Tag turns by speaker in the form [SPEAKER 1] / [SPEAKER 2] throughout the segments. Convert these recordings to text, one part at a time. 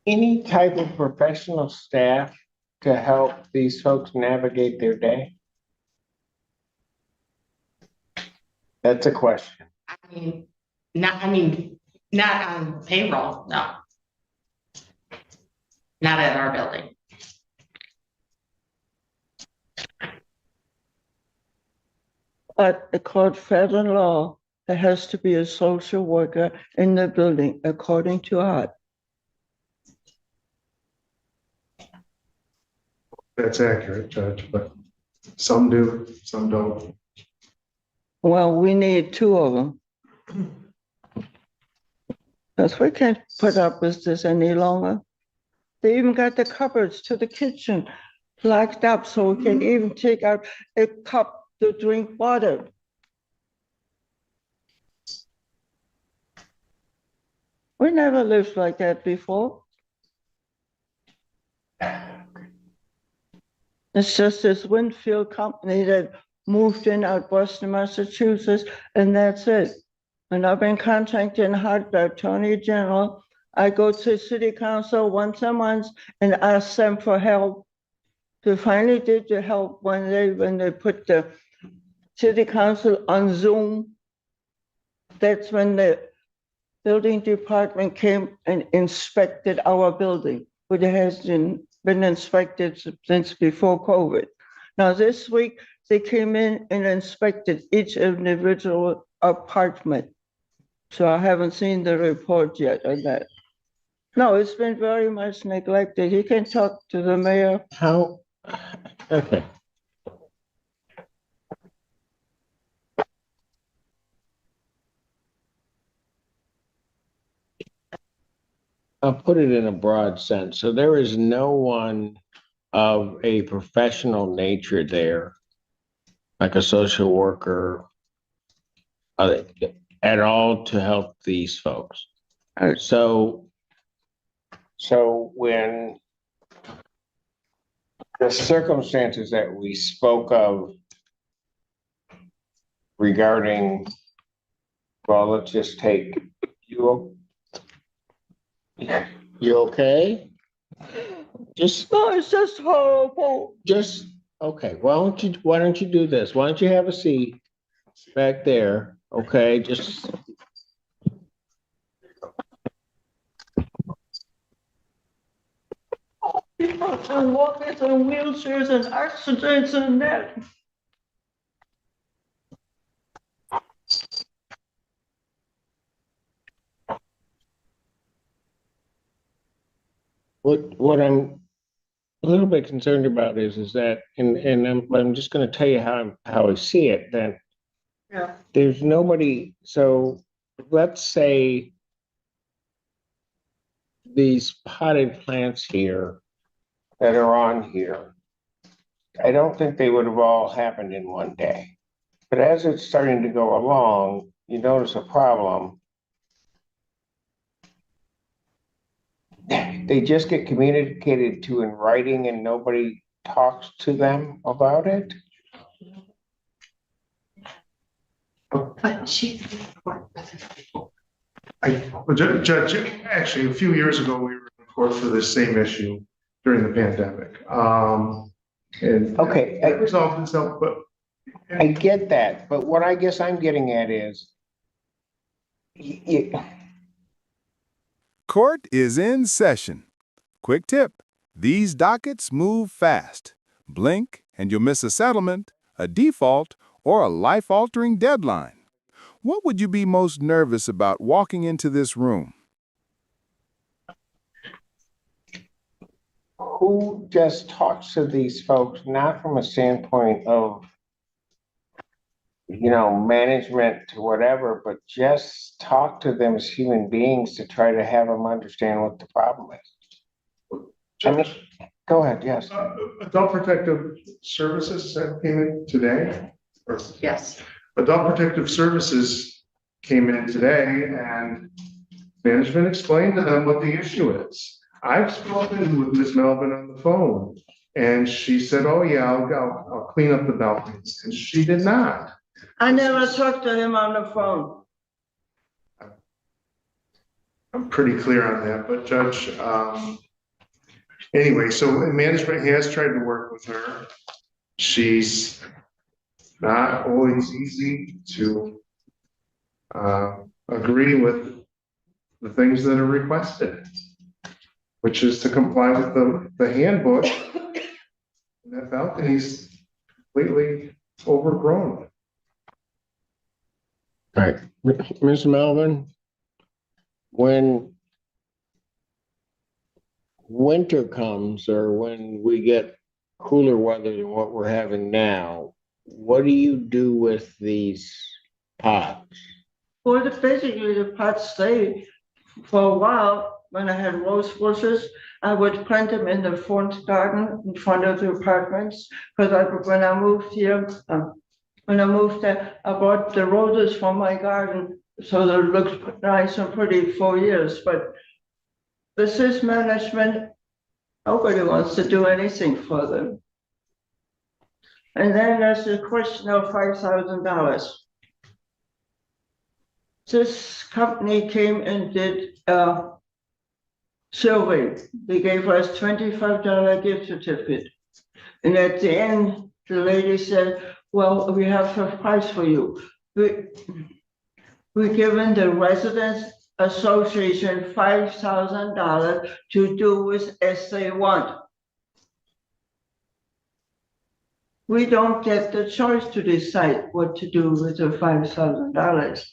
[SPEAKER 1] Any type of professional staff to help these folks navigate their day? That's a question.
[SPEAKER 2] Not on payroll, no. Not at our building.
[SPEAKER 3] But according to federal law, there has to be a social worker in the building, according to Art.
[SPEAKER 4] That's accurate, Judge, but some do, some don't.
[SPEAKER 3] Well, we need two of them. Because we can't put up with this any longer. They even got the cupboards to the kitchen locked up so we can even take out a cup to drink water. We never lived like that before. It's just this Winfield company that moved in out Boston, Massachusetts, and that's it. And I've been contacting the Attorney General. I go to City Council once a month and ask them for help. They finally did the help when they put the City Council on Zoom. That's when the building department came and inspected our building, but it has been inspected since before COVID. Now this week, they came in and inspected each individual apartment. So I haven't seen the report yet on that. No, it's been very much neglected. You can talk to the mayor.
[SPEAKER 1] How? Okay. I'll put it in a broad sense. So there is no one of a professional nature there, like a social worker, at all to help these folks. So when the circumstances that we spoke of regarding, well, let's just take you okay?
[SPEAKER 3] No, it's just horrible.
[SPEAKER 1] Okay. Why don't you do this? Why don't you have a seat back there? Okay, just.
[SPEAKER 3] People and walkers and wheelchairs and accidents and that.
[SPEAKER 1] What I'm a little bit concerned about is that, and I'm just going to tell you how I see it. Then there's nobody. So let's say these potted plants here that are on here, I don't think they would have all happened in one day. But as it's starting to go along, you notice a problem. They just get communicated to in writing and nobody talks to them about it.
[SPEAKER 2] But
[SPEAKER 4] Judge, actually, a few years ago, we were in court for this same issue during the pandemic. And
[SPEAKER 1] okay,
[SPEAKER 4] it resolved itself, but
[SPEAKER 1] I get that. But what I guess I'm getting at is,
[SPEAKER 5] Court is in session. Quick tip, these dockets move fast. Blink and you'll miss a settlement, a default, or a life-altering deadline. What would you be most nervous about walking into this room?
[SPEAKER 1] who just talks to these folks, not from a standpoint of, management to whatever, but just talk to them as human beings to try to have them understand what the problem is. Go ahead, yes.
[SPEAKER 4] Adult Protective Services that came in today?
[SPEAKER 2] yes.
[SPEAKER 4] Adult Protective Services came in today and management explained to them what the issue is. I've spoken with Ms. Melvin on the phone and she said, oh yeah, I'll clean up the balconies. And she did not.
[SPEAKER 3] I never talked to him on the phone.
[SPEAKER 4] I'm pretty clear on that, but Judge, anyway, so management has tried to work with her. She's not always easy to agree with the things that are requested, which is to comply with the handbook. That balcony's completely overgrown.
[SPEAKER 1] Right, Ms. Melvin, when winter comes or when we get cooler weather than what we're having now, what do you do with these pots?
[SPEAKER 3] Well, basically the pots stay for a while. When I had rose bushes, I would plant them in the front garden in front of the apartments. Because when I moved here, when I moved there, I bought the roses from my garden. So they looked nice and pretty for years. But this is management. Nobody wants to do anything for them. And then there's the question of $5,000. This company came and did a survey. They gave us $25 gift certificate. And at the end, the lady said, well, we have a price for you. We're giving the Residents Association $5,000 to do with as they want. We don't get the choice to decide what to do with the $5,000.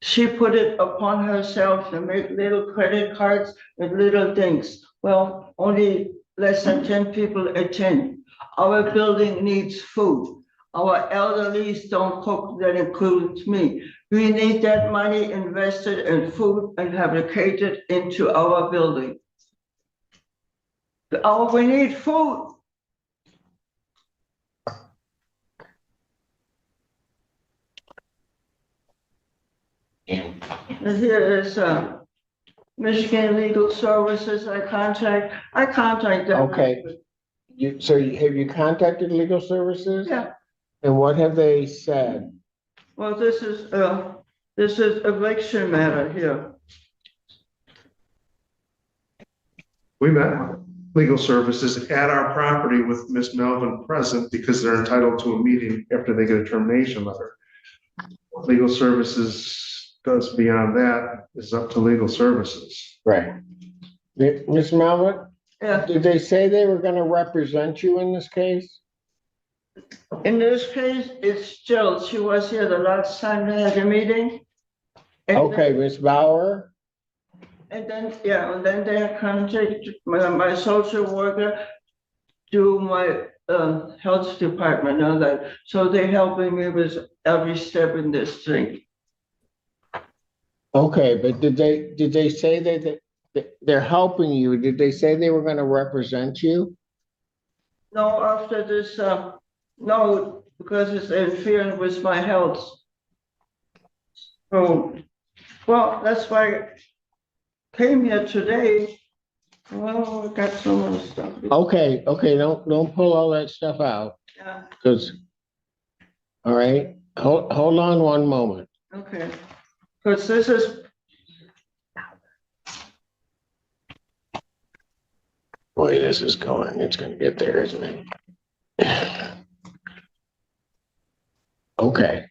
[SPEAKER 3] She put it upon herself to make little credit cards and little things. Well, only less than 10 people attend. Our building needs food. Our elderlies don't cook, that includes me. We need that money invested in food and have it catered into our building. We need food. And here is Michigan Legal Services. I contact them.
[SPEAKER 1] Okay. Have you contacted legal services?
[SPEAKER 3] Yeah.
[SPEAKER 1] And what have they said?
[SPEAKER 3] Well, this is eviction matter here.
[SPEAKER 4] We met legal services at our property with Miss Melvin present because they're entitled to a meeting after they get a termination letter. Legal services does beyond that is up to legal services.
[SPEAKER 1] Right. Ms. Melvin,
[SPEAKER 3] Yeah.
[SPEAKER 1] did they say they were going to represent you in this case?
[SPEAKER 3] In this case, it's Jill. She was here the last time they had a meeting. And
[SPEAKER 1] Okay, Ms. Bauer.
[SPEAKER 3] And then they had contacted my social worker to my health department and that. So they're helping me with every step in this thing.
[SPEAKER 1] Okay, but did they say that they're helping you? Did they say they were going to represent you?
[SPEAKER 3] No, after this, no, because it's interfering with my health. So, well, that's why I came here today. Well, I got some other stuff.
[SPEAKER 1] Okay, don't pull all that stuff out,
[SPEAKER 3] Yeah,
[SPEAKER 1] because, all right, hold on one moment.
[SPEAKER 3] okay. Because this is,
[SPEAKER 1] Boy, this is going, it's gonna get there, isn't it? Okay.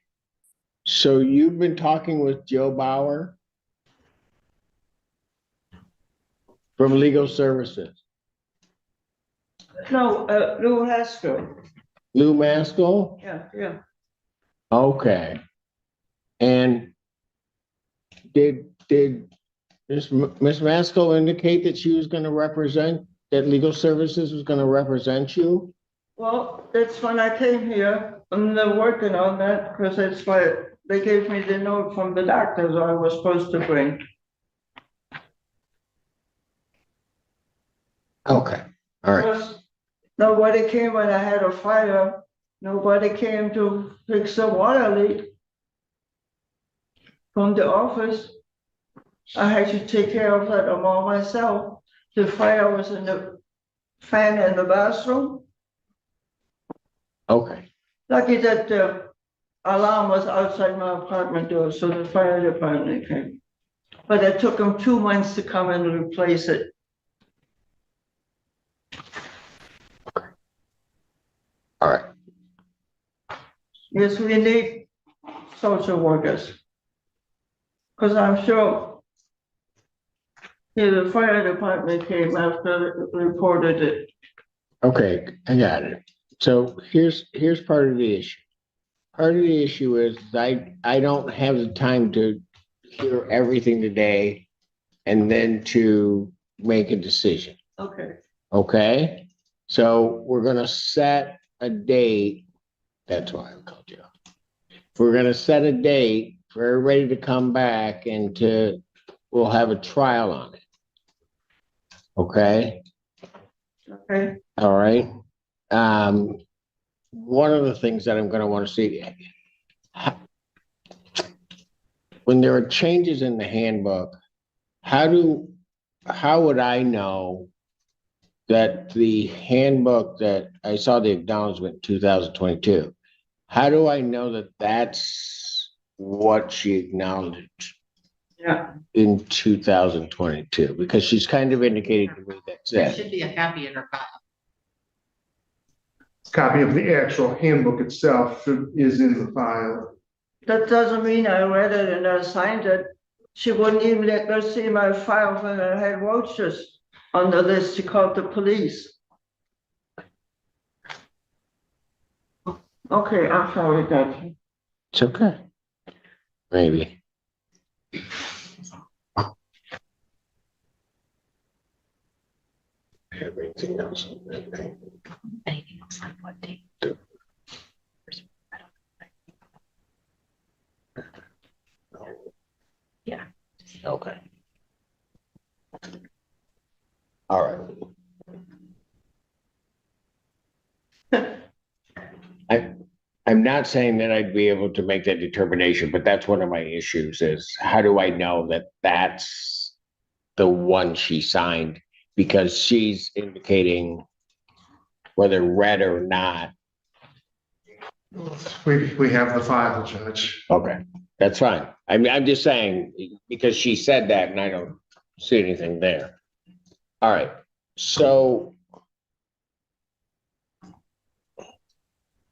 [SPEAKER 1] So you've been talking with Joe Bauer from Legal Services,
[SPEAKER 3] no, Lou Haskell.
[SPEAKER 1] Lou Maskell?
[SPEAKER 3] Yeah.
[SPEAKER 1] Okay. And did Miss Maskell indicate that she was gonna represent, that Legal Services was gonna represent you?
[SPEAKER 3] Well, that's when I came here, and they're working on that, because that's why they gave me the note from the doctors I was supposed to bring.
[SPEAKER 1] Okay, all right.
[SPEAKER 3] Plus, nobody came when I had a fire. Nobody came to fix the water leak from the office. I had to take care of that all myself. The fire was in the fan in the bathroom.
[SPEAKER 1] Okay,
[SPEAKER 3] Lucky that the alarm was outside my apartment door, so the fire department came. But it took them 2 months to come and replace it.
[SPEAKER 1] All right.
[SPEAKER 3] Yes, we need social workers. Because I'm sure the fire department came after it reported it.
[SPEAKER 1] Okay, I got it. So here's part of the issue. Part of the issue is I don't have the time to hear everything today and then to make a decision.
[SPEAKER 3] Okay.
[SPEAKER 1] Okay? So we're gonna set a date. That's why I called you. We're gonna set a date for everybody to come back and we'll have a trial on it. Okay?
[SPEAKER 3] Okay.
[SPEAKER 1] All right. One of the things that I'm gonna want to see, when there are changes in the handbook, how would I know that the handbook that I saw the acknowledgement in 2022? How do I know that that's what she acknowledged
[SPEAKER 3] Yeah.
[SPEAKER 1] in 2022? Because she's kind of indicated to me that's
[SPEAKER 2] There
[SPEAKER 1] it.
[SPEAKER 2] should be a copy in her file.
[SPEAKER 4] Copy of the actual handbook itself is in the file.
[SPEAKER 3] That doesn't mean I read it and I signed it. She wouldn't even let me see my file when I had roaches on the list. She called the police. Okay, I'm sorry, Dad.
[SPEAKER 1] It's okay. Maybe. Everything else.
[SPEAKER 2] Anything else on what date? Yeah.
[SPEAKER 1] Okay. All right. I'm not saying that I'd be able to make that determination, but that's one of my issues is how do I know that that's the one she signed? Because she's indicating whether read or not.
[SPEAKER 4] We have the file, Judge.
[SPEAKER 1] Okay, that's fine. I'm just saying because she said that and I don't see anything there. All right, so.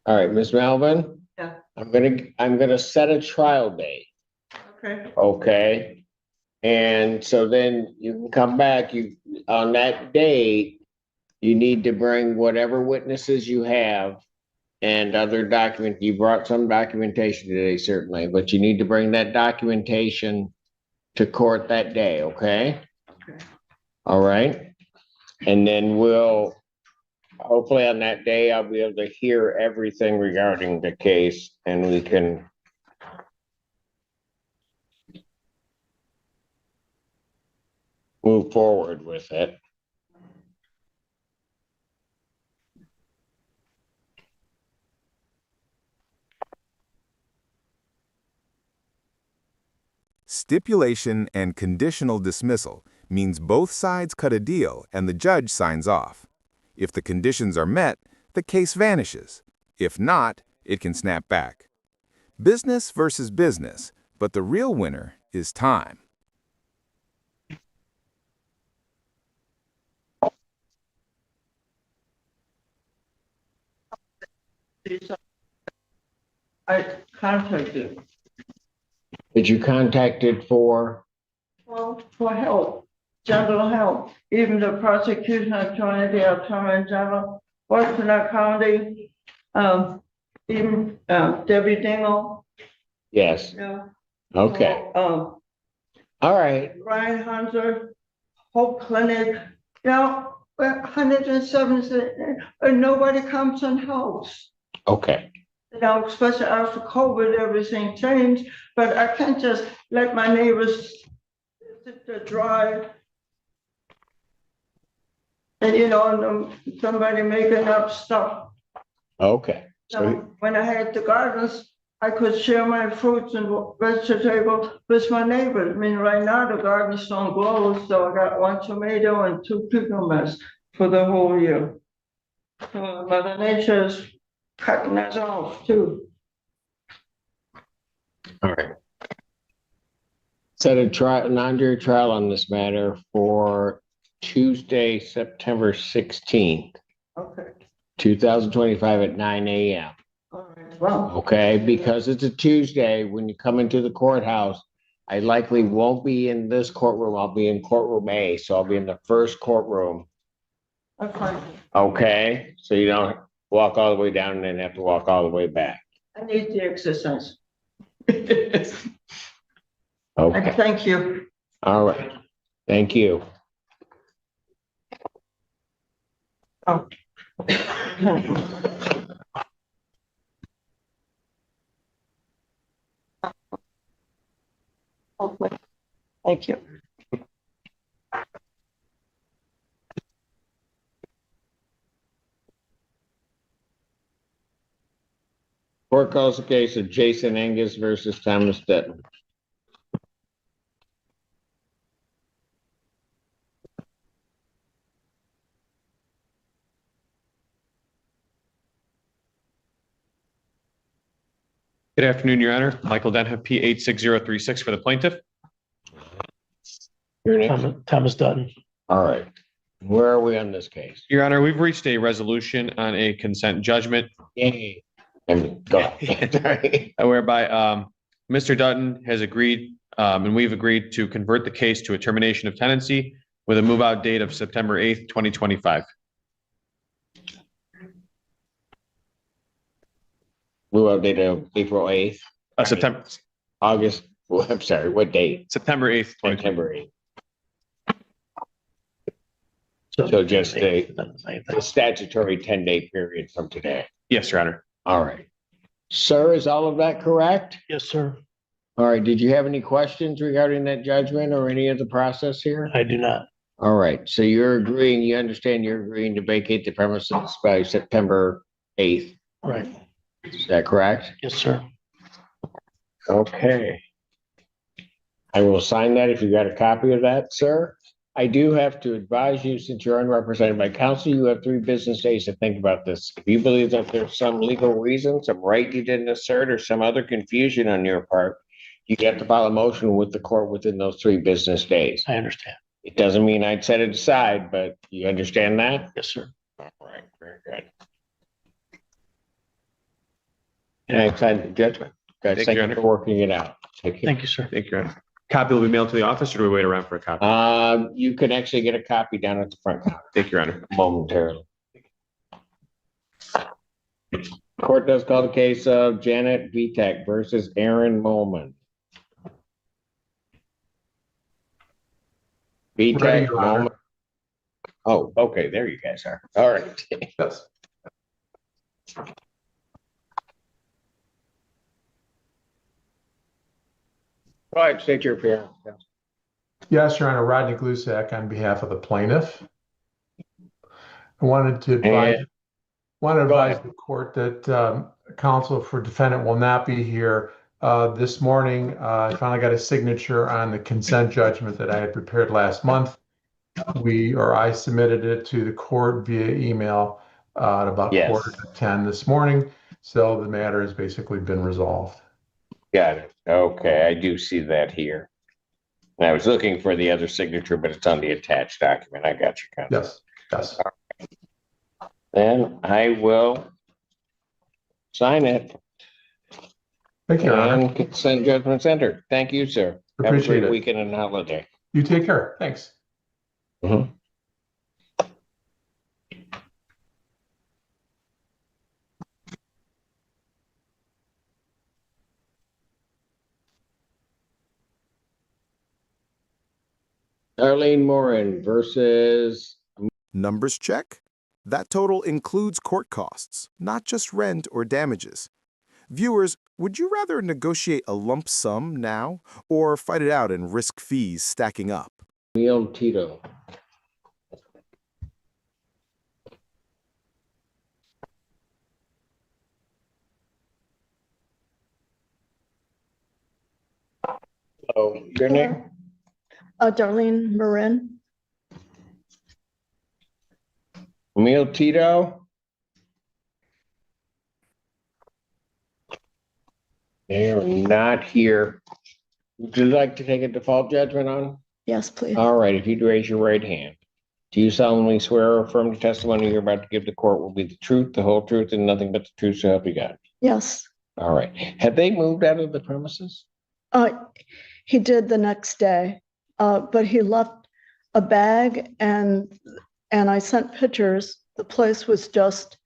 [SPEAKER 1] All right, Ms. Melvin?
[SPEAKER 3] Yeah.
[SPEAKER 1] I'm gonna set a trial date,
[SPEAKER 3] Okay,
[SPEAKER 1] okay? And so then you can come back, on that date, you need to bring whatever witnesses you have and other document, you brought some documentation today certainly, but you need to bring that documentation to court that day, okay?
[SPEAKER 3] Okay.
[SPEAKER 1] All right? And then hopefully on that day, I'll be able to hear everything regarding the case and we can move forward with it.
[SPEAKER 5] Stipulation and conditional dismissal means both sides cut a deal and the judge signs off. If the conditions are met, the case vanishes. If not, it can snap back. Business versus business, but the real winner is time.
[SPEAKER 3] I contacted,
[SPEAKER 1] Did you contact it for?
[SPEAKER 3] well, for help, general help, even the prosecution attorney, the attorney general, Washington County, even Debbie Dingle.
[SPEAKER 1] Yes,
[SPEAKER 3] Yeah.
[SPEAKER 1] okay,
[SPEAKER 3] So,
[SPEAKER 1] all right,
[SPEAKER 3] Ryan Hunter, Hope Clinic, now, 107, and nobody comes and helps.
[SPEAKER 1] okay,
[SPEAKER 3] You know, especially after COVID, everything changed, but I can't just let my neighbors sit there dry. And somebody making up stuff.
[SPEAKER 1] okay.
[SPEAKER 3] So when I had the gardens, I could share my fruits and vegetables with my neighbors. I mean, right now the gardens don't grow, so I got 1 tomato and 2 cucumbers for the whole year. So Mother Nature's cutting us off too.
[SPEAKER 1] All right. Set a trial, non-jury trial on this matter for Tuesday, September 16th,
[SPEAKER 3] Okay.
[SPEAKER 1] 2025 at 9 a.m.
[SPEAKER 3] All right. Well,
[SPEAKER 1] Okay, because it's a Tuesday, when you come into the courthouse, I likely won't be in this courtroom. I'll be in courtroom A, so I'll be in the first courtroom.
[SPEAKER 3] that's fine.
[SPEAKER 1] Okay, so you don't walk all the way down and then have to walk all the way back.
[SPEAKER 3] I need the exercise.
[SPEAKER 1] Okay,
[SPEAKER 3] Thank you.
[SPEAKER 1] all right. Thank you.
[SPEAKER 3] Thank you.
[SPEAKER 1] Court calls the case of Jason Angus versus Thomas Dutton.
[SPEAKER 6] Good afternoon, Your Honor. Michael Denhoff, P 86036 for the plaintiff.
[SPEAKER 1] Your name?
[SPEAKER 7] Thomas Dutton.
[SPEAKER 1] All right. Where are we on this case?
[SPEAKER 6] Your Honor, we've reached a resolution on a consent judgment
[SPEAKER 1] Yay. Go ahead. Sorry.
[SPEAKER 6] whereby Mr. Dutton has agreed, and we've agreed to convert the case to a termination of tenancy with a move-out date of September 8th, 2025.
[SPEAKER 1] Move out date of April 8th,
[SPEAKER 6] September
[SPEAKER 1] August, well, I'm sorry, what date?
[SPEAKER 6] September 8th, 2025.
[SPEAKER 1] September 8th. So just a statutory 10-day period from today.
[SPEAKER 6] Yes, Your Honor.
[SPEAKER 1] All right. Sir, is all of that correct?
[SPEAKER 7] Yes, sir.
[SPEAKER 1] All right. Did you have any questions regarding that judgment or any of the process here?
[SPEAKER 7] I do not.
[SPEAKER 1] All right. So you're agreeing, you understand you're agreeing to vacate the premises by September 8th.
[SPEAKER 7] Right.
[SPEAKER 1] Is that correct?
[SPEAKER 7] Yes, sir.
[SPEAKER 1] Okay. I will sign that if you got a copy of that, sir. I do have to advise you, since you're unrepresented by counsel, you have 3 business days to think about this. If you believe that there's some legal reason, some right you didn't assert, or some other confusion on your part, you have to file a motion with the court within those 3 business days.
[SPEAKER 7] I understand.
[SPEAKER 1] It doesn't mean I'd set it aside, but you understand that?
[SPEAKER 7] Yes, sir.
[SPEAKER 1] All right, very good. And I signed the judgment. Guys,
[SPEAKER 6] Thank
[SPEAKER 1] thank
[SPEAKER 6] you,
[SPEAKER 1] you
[SPEAKER 6] Your
[SPEAKER 1] for working it out. Take care.
[SPEAKER 7] Thank you, sir.
[SPEAKER 6] Thank you, Your Honor. Copy will be mailed to the office, or do we wait around for a copy?
[SPEAKER 1] You can actually get a copy down at the front counter
[SPEAKER 6] Thank you, Your Honor.
[SPEAKER 1] momentarily. Court does call the case of Janet Vitek versus Aaron Molman.
[SPEAKER 4] Ready,
[SPEAKER 1] Vitek,
[SPEAKER 4] Your Honor.
[SPEAKER 1] Molman. Oh, okay, there you guys are. All right.
[SPEAKER 4] Yes.
[SPEAKER 1] Go ahead, state your appearance.
[SPEAKER 8] Yes, Your Honor, Rodney Glusak on behalf of the plaintiff. I wanted to advise,
[SPEAKER 1] And-
[SPEAKER 8] the court that counsel for defendant will not be here. This morning, I finally got a signature on the consent judgment that I had prepared last month. I submitted it to the court via email at about
[SPEAKER 1] Yes.
[SPEAKER 8] 9:45 this morning. So the matter has basically been resolved.
[SPEAKER 1] Got it. Okay, I do see that here. And I was looking for the other signature, but it's on the attached document. I got you. Counsel.
[SPEAKER 8] Yes, yes.
[SPEAKER 1] Then I will sign it
[SPEAKER 8] Thank you, Your Honor.
[SPEAKER 1] and consent judgment entered. Thank you, sir. Have a
[SPEAKER 8] Appreciate
[SPEAKER 1] great
[SPEAKER 8] it.
[SPEAKER 1] weekend and holiday.
[SPEAKER 8] You take care. Thanks.
[SPEAKER 1] Mhm. Arlene Morin versus
[SPEAKER 5] Numbers check? That total includes court costs, not just rent or damages. Viewers, would you rather negotiate a lump sum now or fight it out and risk fees stacking up?
[SPEAKER 1] Neil Tito. Oh, your name?
[SPEAKER 3] Darlene Marin.
[SPEAKER 1] Emil Tito? They are not here. Would you like to take a default judgment on?
[SPEAKER 3] Yes, please.
[SPEAKER 1] All right, if you'd raise your right hand. Do you solemnly swear or affirm the testimony you're about to give the court will be the truth, the whole truth, and nothing but the truth so help you God?
[SPEAKER 3] Yes.
[SPEAKER 1] All right. Have they moved out of the premises?
[SPEAKER 3] He did the next day, but he left a bag and I sent pictures. The place was just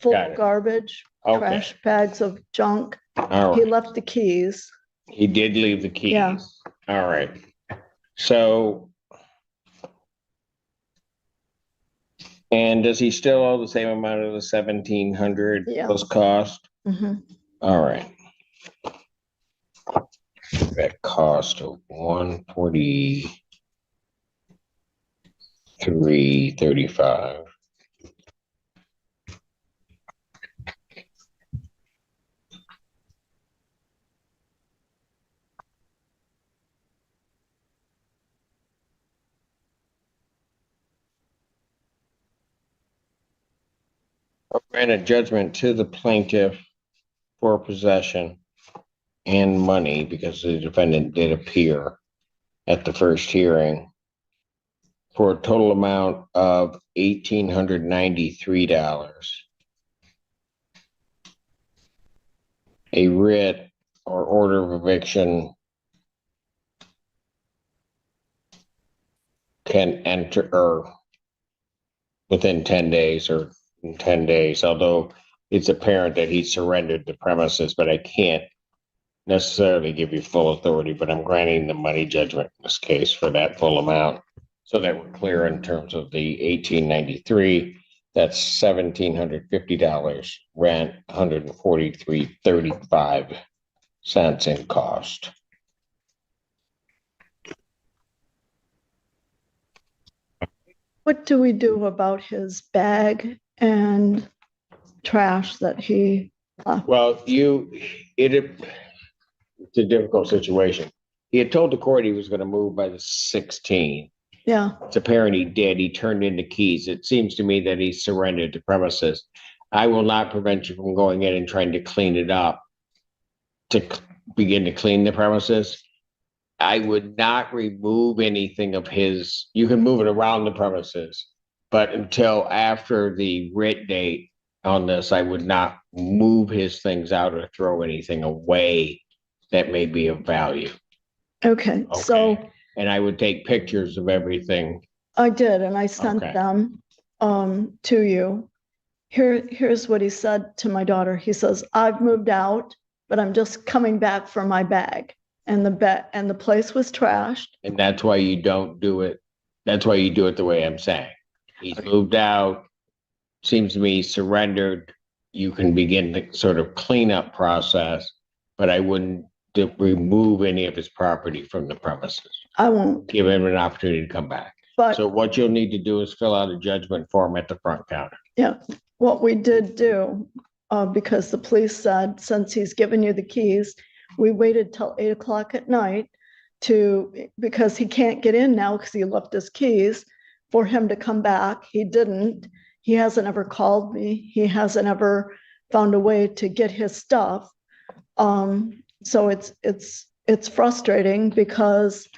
[SPEAKER 3] full
[SPEAKER 1] Got
[SPEAKER 3] of
[SPEAKER 1] it.
[SPEAKER 3] garbage,
[SPEAKER 1] Okay.
[SPEAKER 3] trash bags of junk.
[SPEAKER 1] All
[SPEAKER 3] He
[SPEAKER 1] right.
[SPEAKER 3] left the keys.
[SPEAKER 1] He did leave the keys.
[SPEAKER 3] Yeah.
[SPEAKER 1] All right. So. And does he still owe the same amount of the 1,700
[SPEAKER 3] Yeah.
[SPEAKER 1] plus cost?
[SPEAKER 3] Mhm.
[SPEAKER 1] All right. That cost of 143.35. Grant a judgment to the plaintiff for possession and money because the defendant did appear at the first hearing for a total amount of $1,893. A writ or order of eviction can enter or within 10 days or in 10 days, although it's apparent that he surrendered the premises, but I can't necessarily give you full authority, but I'm granting the money judgment in this case for that full amount. So that we're clear in terms of the 1,893, that's $1,750 rent, 143.35 in cost.
[SPEAKER 3] What do we do about his bag and trash that he left?
[SPEAKER 1] Well, it's a difficult situation. He had told the court he was going to move by the 16th.
[SPEAKER 3] Yeah,
[SPEAKER 1] It's apparent he did. He turned in the keys. It seems to me that he surrendered the premises. I will not prevent you from going in and trying to clean it up begin to clean the premises. I would not remove anything of his. You can move it around the premises, but until after the writ date on this, I would not move his things out or throw anything away that may be of value.
[SPEAKER 3] okay, so
[SPEAKER 1] Okay. And I would take pictures of everything.
[SPEAKER 3] I did, and I sent
[SPEAKER 1] Okay.
[SPEAKER 3] them to you. Here's what he said to my daughter. He says, "I've moved out, but I'm just coming back for my bag." And the place was trashed.
[SPEAKER 1] And that's why you don't do it. That's why you do it the way I'm saying. He's moved out. Seems to me surrendered. You can begin the sort of cleanup process, but I wouldn't remove any of his property from the premises.
[SPEAKER 3] I won't,
[SPEAKER 1] Give him an opportunity to come back.
[SPEAKER 3] but
[SPEAKER 1] So what you'll need to do is fill out a judgment form at the front counter.
[SPEAKER 3] yeah, what we did do, because the police said, since he's given you the keys, we waited till 8 o'clock at night because he can't get in now because he left his keys, for him to come back. He didn't. He hasn't ever called me. He hasn't ever found a way to get his stuff. So it's frustrating because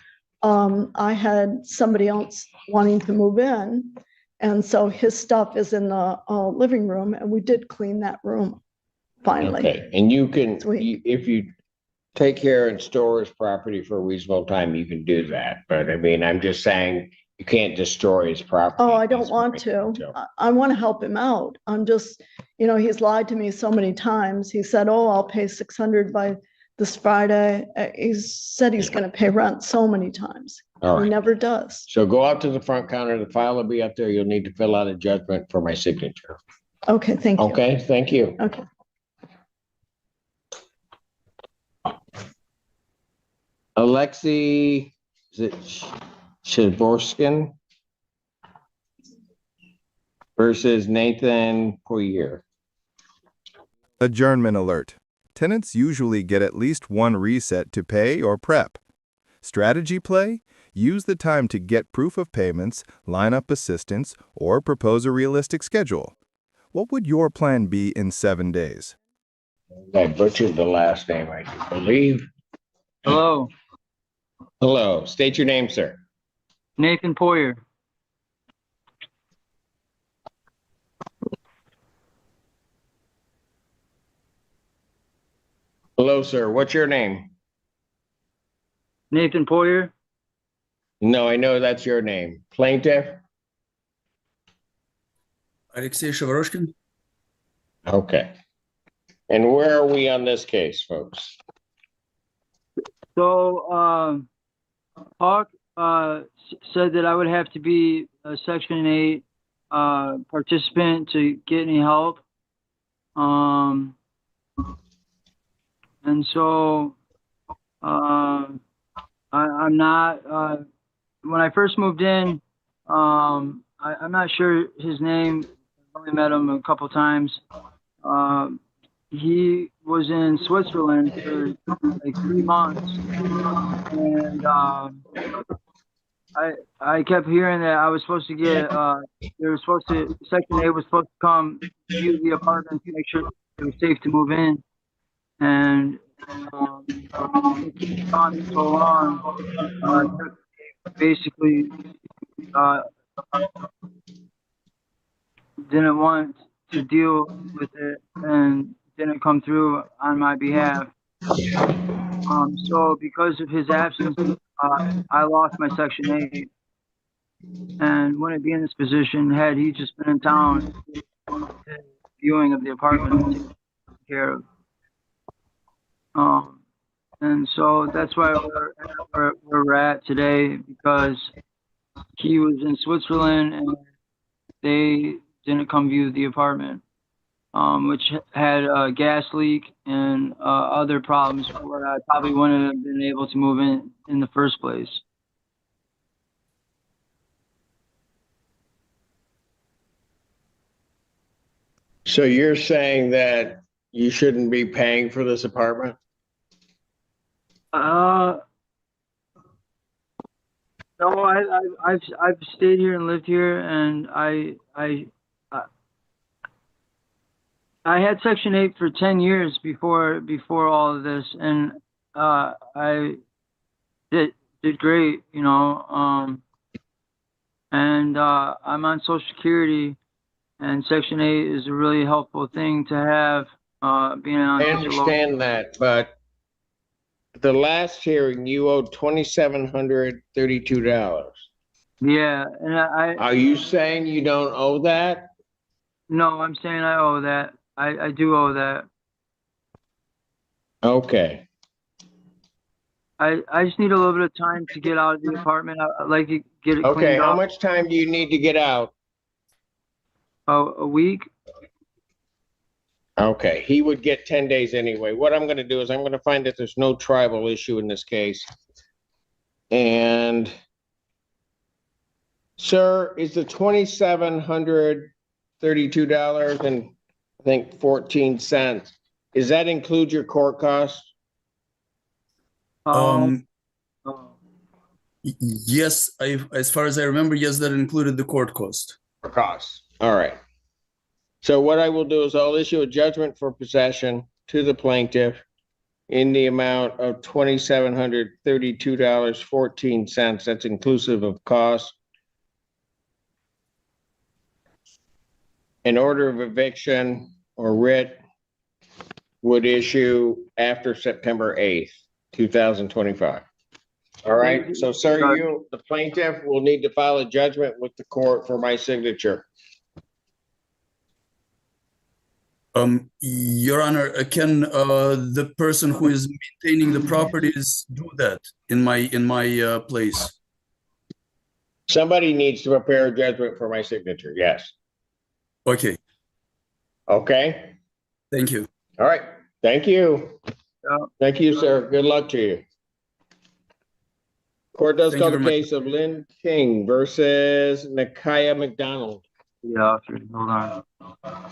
[SPEAKER 3] I had somebody else wanting to move in. And so his stuff is in the living room, and we did clean that room finally.
[SPEAKER 1] Okay, and you can,
[SPEAKER 3] Sweet.
[SPEAKER 1] if you take care and store his property for a reasonable time, you can do that. But I mean, I'm just saying, you can't destroy his property.
[SPEAKER 3] Oh, I don't want to. I want to help him out. I'm just, he's lied to me so many times. He said, "Oh, I'll pay 600 by this Friday." He said he's going to pay rent so many times.
[SPEAKER 1] All
[SPEAKER 3] He
[SPEAKER 1] right,
[SPEAKER 3] never does.
[SPEAKER 1] so go out to the front counter, the file will be up there. You'll need to fill out a judgment for my signature.
[SPEAKER 3] Okay, thank you.
[SPEAKER 1] Okay, thank you.
[SPEAKER 3] Okay.
[SPEAKER 1] Alexei, is it Shiborskin versus Nathan Poirier.
[SPEAKER 5] Adjournment alert. Tenants usually get at least one reset to pay or prep. Strategy play? Use the time to get proof of payments, line up assistance, or propose a realistic schedule. What would your plan be in 7 days?
[SPEAKER 1] I butchered the last name, I do believe.
[SPEAKER 7] Hello.
[SPEAKER 1] Hello, state your name, sir.
[SPEAKER 7] Nathan Poyer.
[SPEAKER 1] Hello, sir. What's your name?
[SPEAKER 7] Nathan Poyer.
[SPEAKER 1] No, I know that's your name. Plaintiff?
[SPEAKER 9] Alexei Shavaroshkin.
[SPEAKER 1] Okay. And where are we on this case, folks?
[SPEAKER 7] So, Hawk said that I would have to be a Section 8 participant to get any help. And so I'm not. When I first moved in, I'm not sure his name. I've only met him a couple times. He was in Switzerland for like 3 months, and I kept hearing that I was supposed to get. They were supposed to. Section 8 was supposed to come view the apartment to make sure it was safe to move in, and it's gone so long. Basically, didn't want to deal with it and didn't come through on my behalf. So because of his absence, I lost my Section 8 and wouldn't be in this position had he just been in town viewing of the apartment to take care of. And so that's why where we're at today, because he was in Switzerland and they didn't come view the apartment, which had a gas leak and other problems where I probably wouldn't have been able to move in the first place.
[SPEAKER 1] So you're saying that you shouldn't be paying for this apartment?
[SPEAKER 7] No, I've stayed here and lived here, and I had Section 8 for 10 years before all of this, and I did great, you know. And I'm on Social Security, and Section 8 is a really helpful thing to have. Being on
[SPEAKER 1] I
[SPEAKER 7] such a low.
[SPEAKER 1] understand that, but the last hearing, you owed $2,732.
[SPEAKER 7] Yeah, and
[SPEAKER 1] Are you saying you don't owe that?
[SPEAKER 7] no, I'm saying I owe that. I do owe that.
[SPEAKER 1] Okay.
[SPEAKER 7] I just need a little bit of time to get out of the apartment. I'd like to get it
[SPEAKER 1] Okay,
[SPEAKER 7] cleaned
[SPEAKER 1] how
[SPEAKER 7] up.
[SPEAKER 1] much time do you need to get out?
[SPEAKER 7] A week.
[SPEAKER 1] Okay, he would get 10 days anyway. What I'm gonna do is I'm gonna find that there's no tribal issue in this case. And sir, is the $2,732 and I think 14 cents, does that include your court costs?
[SPEAKER 9] Um, yes, as far as I remember, yes, that included the court cost.
[SPEAKER 1] Costs, all right. So what I will do is I'll issue a judgment for possession to the plaintiff in the amount of $2,732.14. That's inclusive of costs. An order of eviction or writ would issue after September 8th, 2025. All right, so sir, you, the plaintiff, will need to file a judgment with the court for my signature.
[SPEAKER 9] Your Honor, can the person who is maintaining the properties do that in my place?
[SPEAKER 1] Somebody needs to prepare a judgment for my signature, yes.
[SPEAKER 9] Okay,
[SPEAKER 1] Okay,
[SPEAKER 9] thank you.
[SPEAKER 1] all right, thank you. Thank you, sir. Good luck to you. Court does
[SPEAKER 9] Thank
[SPEAKER 1] call
[SPEAKER 9] you
[SPEAKER 1] the
[SPEAKER 9] very
[SPEAKER 1] case of Lynn King versus Nakia McDonald.
[SPEAKER 7] Yeah, hold on.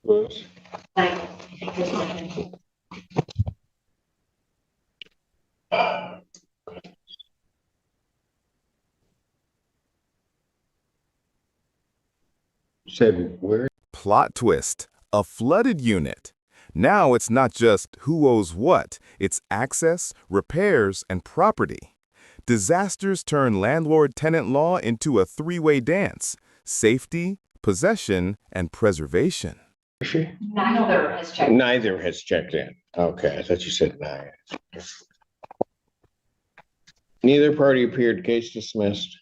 [SPEAKER 1] Bruce. Said where?
[SPEAKER 5] Plot twist, a flooded unit. Now it's not just who owes what, it's access, repairs, and property. Disasters turn landlord-tenant law into a three-way dance: safety, possession, and preservation.
[SPEAKER 2] Neither has checked.
[SPEAKER 1] Neither has checked in. Okay, I thought you said neither. Neither party appeared. Case dismissed.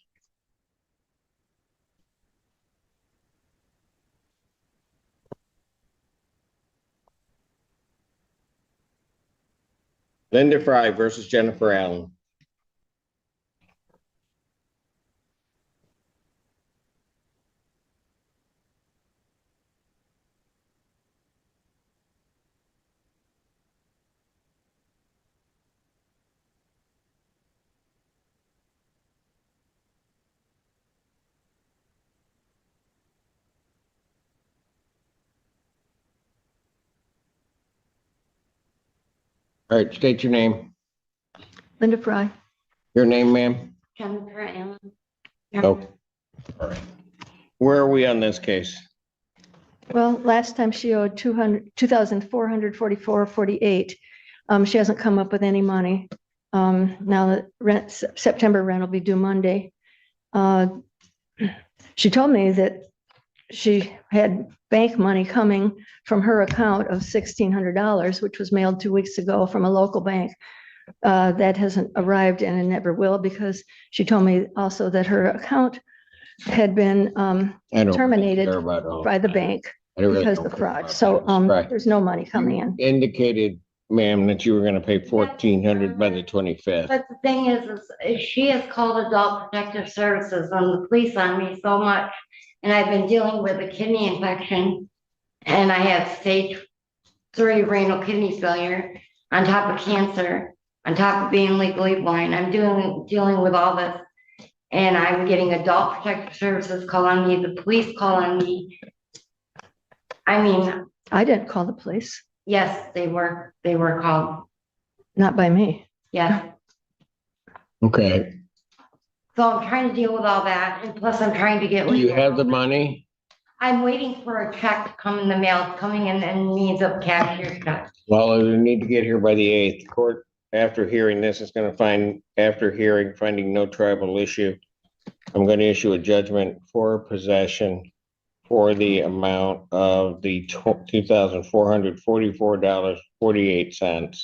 [SPEAKER 1] Linda Fry versus Jennifer Allen. All right, state your name.
[SPEAKER 3] Linda Fry.
[SPEAKER 1] Your name, ma'am?
[SPEAKER 2] Jennifer Allen.
[SPEAKER 1] Oh. All right. Where are we on this case?
[SPEAKER 10] Well, last time she owed 2,444.48. She hasn't come up with any money. Now the rent, September rent will be due Monday. She told me that she had bank money coming from her account of $1,600, which was mailed 2 weeks ago from a local bank. That hasn't arrived and it never will, because she told me also that her account had been terminated by the bank because of the fraud. So
[SPEAKER 1] Right.
[SPEAKER 10] there's no money coming in.
[SPEAKER 1] Indicated, ma'am, that you were gonna pay $1,400 by the 25th.
[SPEAKER 11] But the thing is she has called Adult Protective Services and the police on me so much. And I've been dealing with a kidney infection and I have stage 3 renal kidney failure on top of cancer, on top of being legally blind. I'm dealing with all this. And I'm getting Adult Protective Services call on me, the police call on me. I mean,
[SPEAKER 10] I didn't call the police,
[SPEAKER 11] yes, they were called.
[SPEAKER 10] not by me.
[SPEAKER 11] Yes.
[SPEAKER 1] Okay.
[SPEAKER 11] So I'm trying to deal with all that, and plus I'm trying to get.
[SPEAKER 1] Do you have the money?
[SPEAKER 11] I'm waiting for a check to come in the mail. It's coming in means of cashier's check.
[SPEAKER 1] Well, you need to get here by the 8th. Court, after hearing this, is gonna finding no tribal issue, I'm gonna issue a judgment for possession for the amount of the $2,444.48.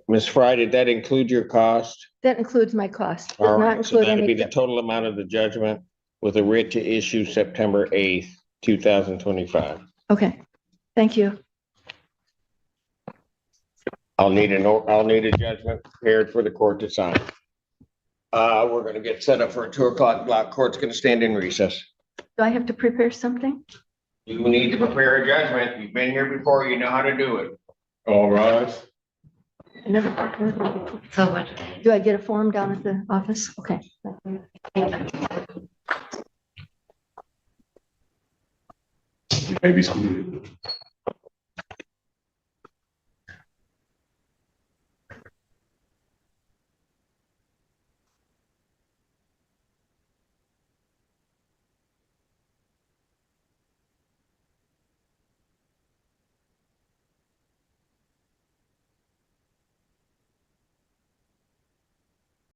[SPEAKER 1] Ms. Fry, did that include your cost?
[SPEAKER 10] That includes my cost. Does
[SPEAKER 1] All
[SPEAKER 10] not
[SPEAKER 1] right, so
[SPEAKER 10] include
[SPEAKER 1] that'd be
[SPEAKER 10] any.
[SPEAKER 1] the total amount of the judgment with a writ to issue September 8th, 2025.
[SPEAKER 10] Okay, thank you.
[SPEAKER 1] I'll need a judgment prepared for the court to sign. We're gonna get set up for a 2:00 block. Court's gonna stand in recess.
[SPEAKER 10] Do I have to prepare something?
[SPEAKER 1] You need to prepare a judgment. You've been here before, you know how to do it.
[SPEAKER 4] All rise.
[SPEAKER 10] I never prepared one before.
[SPEAKER 11] So much.
[SPEAKER 10] Do I get a form down at the office? Okay.
[SPEAKER 4] Maybe.